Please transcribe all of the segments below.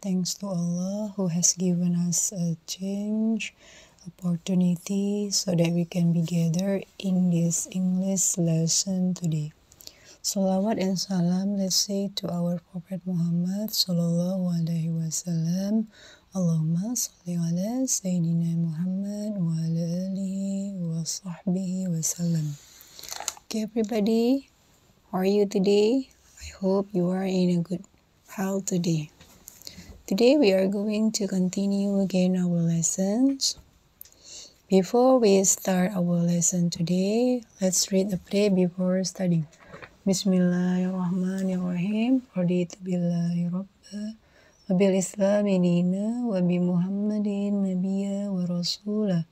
thanks to Allah who has given us a change, opportunity so that we can be gathered in this English lesson today. Salawat and salam, let's say to our Prophet Muhammad Sallallahu Alaihi Wasallam. Allahumma salli ala Sayyidina Muhammad wa ala alihi wa sahbihi wa sallam. Okay everybody, how are you today? I hope you are in a good health today. Today we are going to continue again our lessons. Before we start our lesson today, let's read the prayer before studying. Bismillahirrahmanirrahim. Raditu billahi rabba wa bil islami dina wa bi muhammadin nabiyya wa rasulah.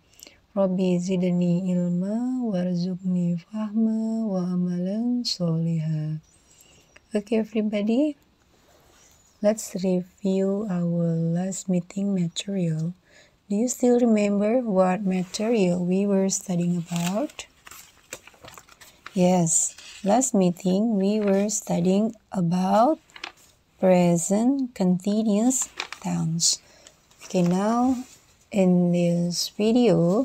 Rabbi zidni ilma warzuqni fahma wa amalan solihah. Okay everybody, let's review our last meeting material. Do you still remember what material we were studying about? Yes, last meeting we were studying about present continuous tense. Okay, now in this video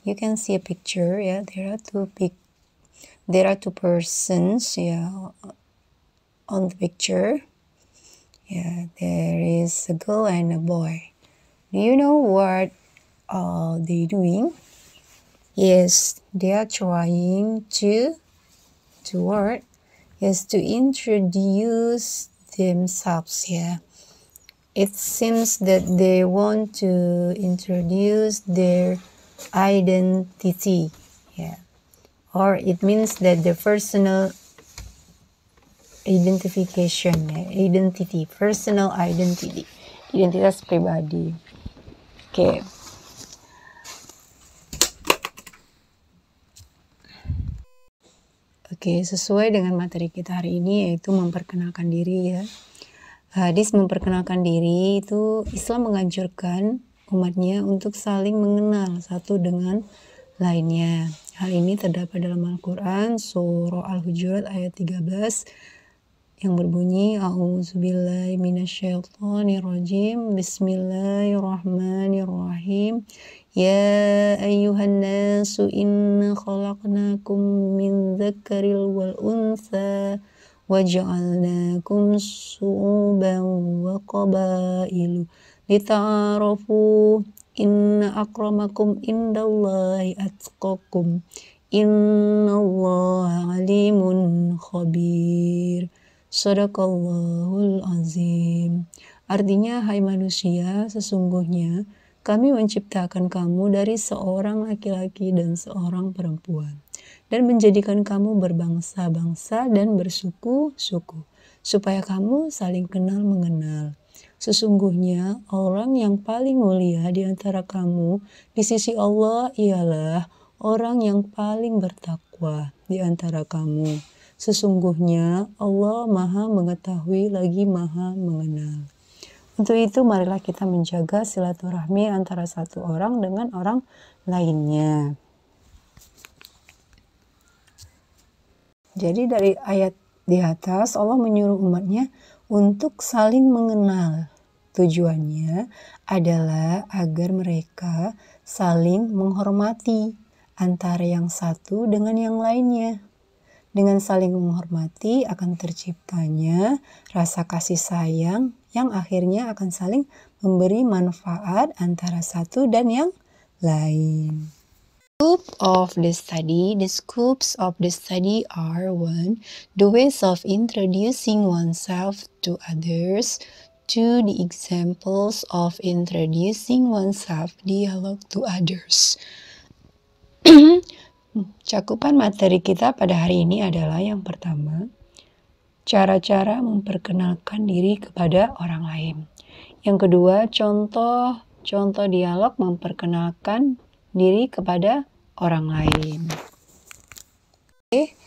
you can see a picture. Yeah, there are two persons. Yeah, on the picture. Yeah, there is a girl and a boy. Do you know what are they doing? Yes, they are trying to introduce themselves. Yeah, it seems that they want to introduce their identity. Yeah, or it means that the personal identification, identity, personal identity, identitas pribadi. Okay. Oke, sesuai dengan materi kita hari ini yaitu memperkenalkan diri ya. Hadis memperkenalkan diri itu Islam menganjurkan umatnya untuk saling mengenal satu dengan lainnya. Hal ini terdapat dalam Al-Quran surah Al-Hujurat ayat 13 yang berbunyi A'udzubillahi minasyaitonirrajim. Bismillahirrahmanirrahim. Ya ayyuhan nasu inna khalaqnakum min dzakaril wal untha waja'alnakum syu'uban wa qabailu lita'arafu inna akramakum indallahi atqakum innallaha alimun khabir. Shadaqallahul azim. Artinya, hai manusia, sesungguhnya kami menciptakan kamu dari seorang laki-laki dan seorang perempuan, dan menjadikan kamu berbangsa-bangsa dan bersuku-suku, supaya kamu saling kenal mengenal. Sesungguhnya orang yang paling mulia di antara kamu di sisi Allah ialah orang yang paling bertakwa di antara kamu. Sesungguhnya Allah Maha Mengetahui lagi Maha Mengenal. Untuk itu marilah kita menjaga silaturahmi antara satu orang dengan orang lainnya. Jadi dari ayat di atas Allah menyuruh umatnya untuk saling mengenal. Tujuannya adalah agar mereka saling menghormati antara yang satu dengan yang lainnya. Dengan saling menghormati akan terciptanya rasa kasih sayang yang akhirnya akan saling memberi manfaat antara satu dan yang lain. The scopes of the study are 1. The ways of introducing oneself to others. 2. The examples of introducing oneself, dialogue to others. Cakupan materi kita pada hari ini adalah yang pertama, cara-cara memperkenalkan diri kepada orang lain. Yang kedua, contoh dialog memperkenalkan diri kepada orang lain. Oke,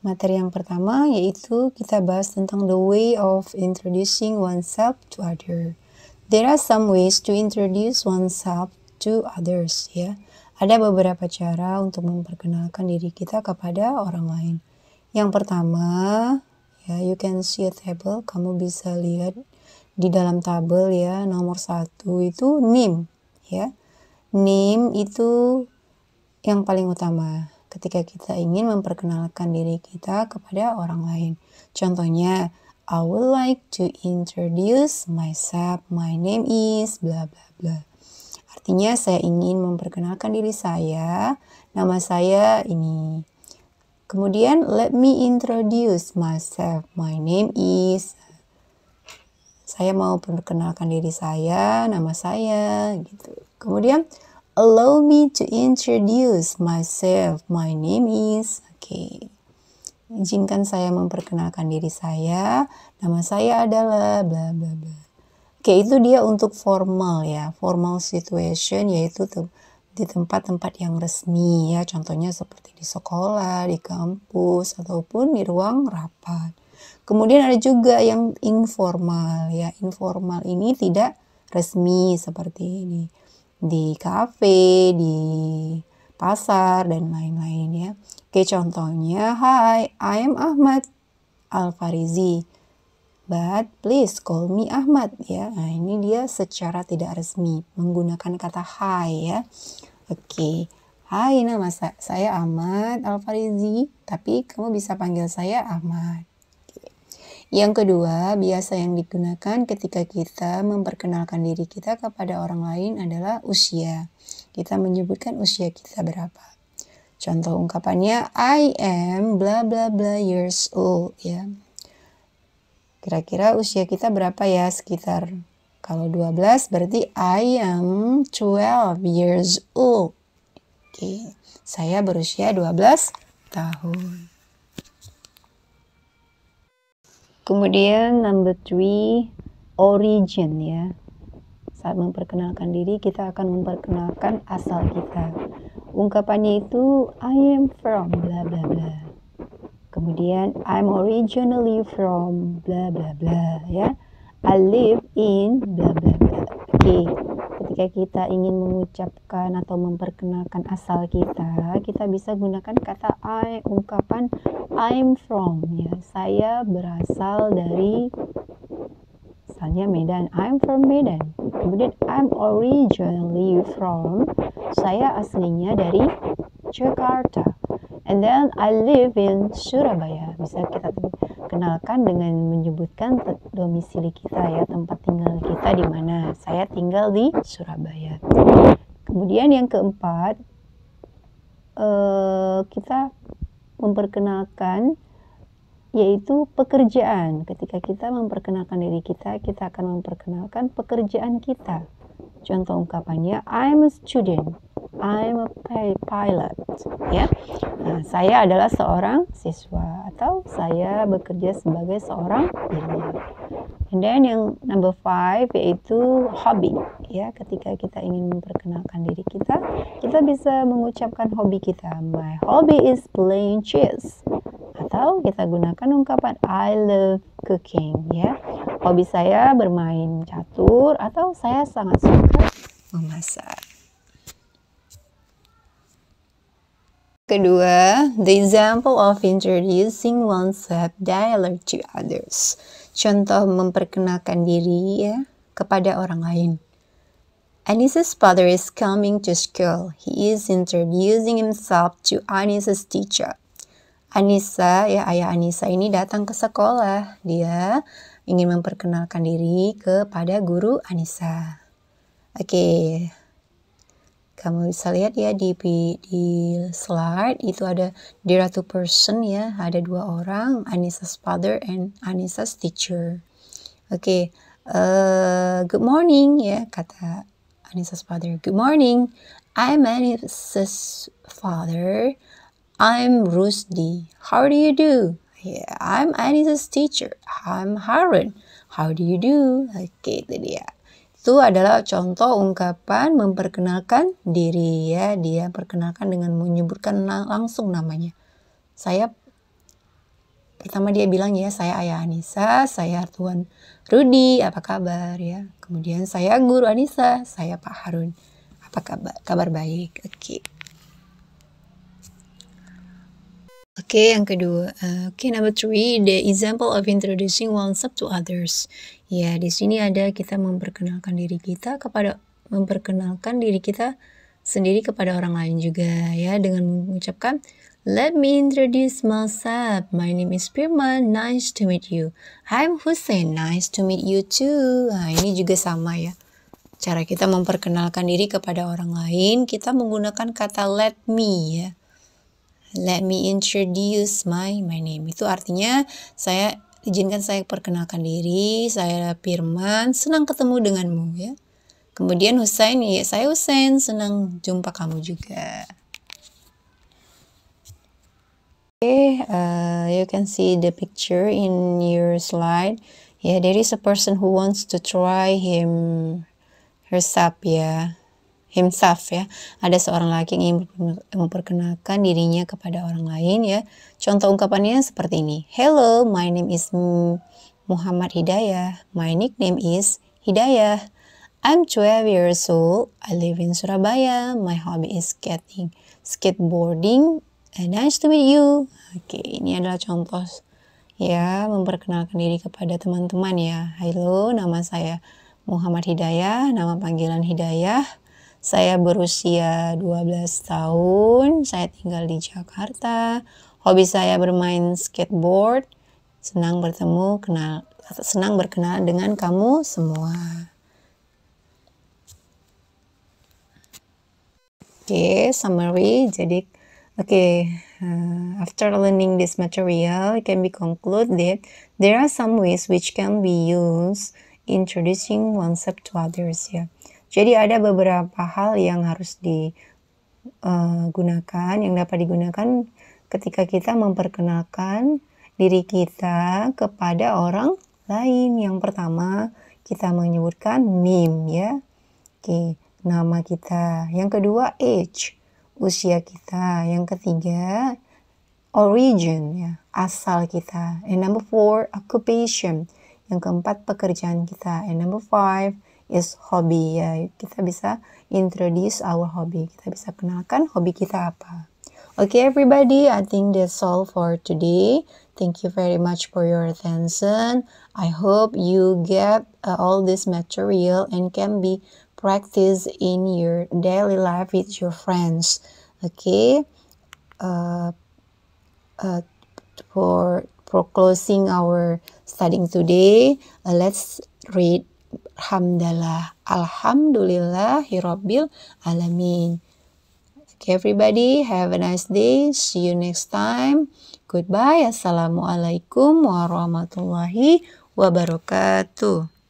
materi yang pertama yaitu kita bahas tentang the way of introducing oneself to others. There are some ways to introduce oneself to others, ya. Ada beberapa cara untuk memperkenalkan diri kita kepada orang lain. Yang pertama, ya, you can see a table. Kamu bisa lihat di dalam tabel ya, nomor 1 itu name ya. Name itu yang paling utama ketika kita ingin memperkenalkan diri kita kepada orang lain. Contohnya, I would like to introduce myself. My name is bla bla bla. Artinya saya ingin memperkenalkan diri saya, nama saya ini. Kemudian let me introduce myself. My name is. Saya mau perkenalkan diri saya, nama saya gitu. Kemudian allow me to introduce myself. My name is. Oke. Izinkan saya memperkenalkan diri saya, nama saya adalah bla bla bla. Oke, itu dia untuk formal ya, formal situation, yaitu di tempat-tempat yang resmi ya, contohnya seperti di sekolah, di kampus, ataupun di ruang rapat. Kemudian ada juga yang informal ya, informal ini tidak resmi seperti ini, di kafe, di pasar, dan lain-lain ya. Oke, contohnya, Hi, I am Ahmad Al-Farizi, but please call me Ahmad ya. Nah, ini dia secara tidak resmi menggunakan kata hi ya. Oke. Hai, nama saya Ahmad Al-Farizi, tapi kamu bisa panggil saya Ahmad. Oke. Yang kedua, biasa yang digunakan ketika kita memperkenalkan diri kita kepada orang lain adalah usia. Kita menyebutkan usia kita berapa. Contoh ungkapannya, I am bla bla bla years old ya. Kira-kira usia kita berapa ya? Sekitar, kalau 12 berarti I am 12 years old. Oke, saya berusia 12 tahun. Kemudian number 3, origin ya. Saat memperkenalkan diri, kita akan memperkenalkan asal kita. Ungkapannya itu I am from bla bla bla. Kemudian I'm originally from bla bla bla ya. I live in bla bla bla. Oke, ketika kita ingin mengucapkan atau memperkenalkan asal kita bisa gunakan kata I, ungkapan I'm from ya. Saya berasal dari, misalnya Medan, I'm from Medan. Kemudian I'm originally from, saya aslinya dari Jakarta. And then I live in Surabaya. Bisa kita kenalkan dengan menyebutkan domisili kita ya, tempat tinggal kita di mana. Saya tinggal di Surabaya. Kemudian yang keempat, kita memperkenalkan yaitu pekerjaan. Ketika kita memperkenalkan diri kita akan memperkenalkan pekerjaan kita. Contoh ungkapannya, I'm a student, I'm a pilot ya. Nah, saya adalah seorang siswa atau saya bekerja sebagai seorang pilot. And then yang number 5 yaitu hobi ya. Ketika kita ingin memperkenalkan diri kita bisa mengucapkan hobi kita. My hobby is playing chess. Atau kita gunakan ungkapan I love cooking ya. Hobi saya bermain catur atau saya sangat suka memasak. Kedua, the example of introducing oneself dialog to others. Contoh memperkenalkan diri ya kepada orang lain. Anisa's father is coming to school. He is introducing himself to Anisa's teacher. Anissa ya, ayah Anissa ini datang ke sekolah. Dia ingin memperkenalkan diri kepada guru Anissa. Oke. Kamu bisa lihat ya di slide itu there are 2 person ya, ada 2 orang, Anissa's father and Anissa's teacher. Oke. Good morning ya, kata Anissa's father. Good morning. I'm Anissa's father. I'm Rusdi. How do you do? Yeah, I'm Anissa's teacher. I'm Harun. How do you do? Oke, itu dia. Itu adalah contoh ungkapan memperkenalkan diri ya. Dia perkenalkan dengan menyebutkan langsung namanya. Pertama dia bilang ya, saya ayah Anissa, saya Tuan Rudi, apa kabar ya. Kemudian saya guru Anissa, saya Pak Harun. Apa kabar? Kabar baik. Oke. Oke, yang kedua. Number 3, the example of introducing oneself to others. Ya, di sini ada kita memperkenalkan diri kita sendiri kepada orang lain juga ya, dengan mengucapkan let me introduce myself. My name is Firman. Nice to meet you. I'm Hussein. Nice to meet you too. Nah, ini juga sama ya. Cara kita memperkenalkan diri kepada orang lain, kita menggunakan kata let me ya. Let me introduce my name. Itu artinya izinkan saya perkenalkan diri, saya Firman, senang ketemu denganmu ya. Kemudian Hussein, ya saya Hussein, senang jumpa kamu juga. Okay, you can see the picture in your slide. Yeah, there is a person who wants to try herself ya. Himself ya. Ada seorang laki yang ingin memperkenalkan dirinya kepada orang lain ya. Contoh ungkapannya seperti ini. Hello, my name is Muhammad Hidayah. My nickname is Hidayah. I'm 12 years old. I live in Surabaya. My hobby is skateboarding. And nice to meet you. Oke, ini adalah contoh ya memperkenalkan diri kepada teman-teman ya. Halo, nama saya Muhammad Hidayah, nama panggilan Hidayah. Saya berusia 12 tahun, saya tinggal di Jakarta. Hobi saya bermain skateboard. Senang berkenal dengan kamu semua. Oke, summary. Jadi, after learning this material, it can be concluded that there are some ways which can be used introducing oneself to others ya. Jadi ada beberapa hal yang harus yang dapat digunakan ketika kita memperkenalkan diri kita kepada orang lain. Yang pertama, kita menyebutkan name ya. Oke, nama kita. Yang kedua, age, usia kita. Yang ketiga, origin ya, asal kita. And number 4, occupation. Yang keempat, pekerjaan kita. And number 5 is hobby ya. Kita bisa introduce our hobby. Kita bisa kenalkan hobi kita apa. Okay, everybody, I think that's all for today. Thank you very much for your attention. I hope you get all this material and can be practiced in your daily life with your friends. Okay, for closing our studying today, let's read Hamdalah. Alhamdulillahirabbil alamin. Okay, everybody, have a nice day. See you next time. Goodbye. Assalamualaikum warahmatullahi wabarakatuh.